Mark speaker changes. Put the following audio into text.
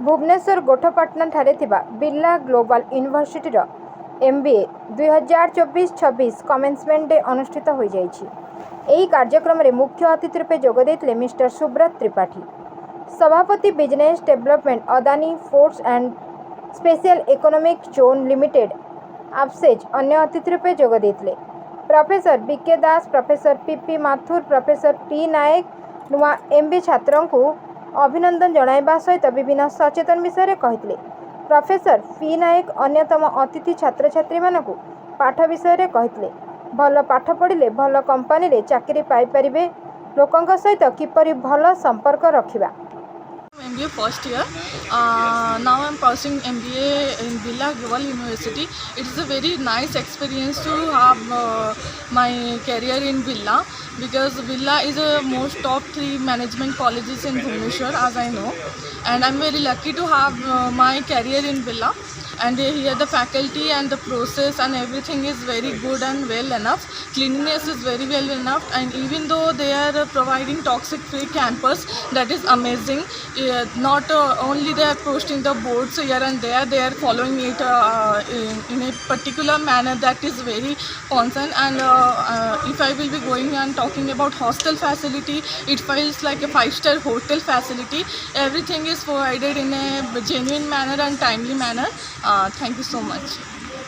Speaker 1: भुवनेश्वर गोठपाटना ठारे थिबा Birla global university MBA 2024-26 commencement day अनुष्ठित हो जाइछि। एही कार्यक्रम रे मुख्य अतिथि रूपे जोग देथिले मिस्टर सुब्रत त्रिपाठी, सभापति business development Adani ports and special economic zone limited APSEZ अन्य अतिथि रूपे जोग देथिले। Professor BK Das, professor PP Mathur, professor T Nayak नुआ MBA छात्रों को अभिनंदन जणाइबा सहित विभिन्न सचेतन विषय कहते। प्रोफेसर पी नायक अन्यतम अतिथि छात्र छात्री मानक पाठ विषय कहते। भल पाठ पढ़िले भल कंपनी रे चाकरी पाई परिबे, लोकंक सहित किपरि भल संपर्क रखिबा।
Speaker 2: MBA first year. Now I'm pursuing MBA in Birla Global University. It is a very nice experience to have my career in Birla, because Birla is a most top 3 management colleges in Bhubaneswar, as I know, and I'm very lucky to have my career in Birla. And here the faculty and the process and everything is very good and well enough. Cleanliness is very well enough, and even though they are providing toxic free campus, that is amazing. Not only they are posting the boards here and there, they are following it in a particular manner that is very concerned. And if I will be going and talking about hostel facility, it feels like a 5-star hotel facility. Everything is provided in a genuine manner and timely manner. Thank you so much.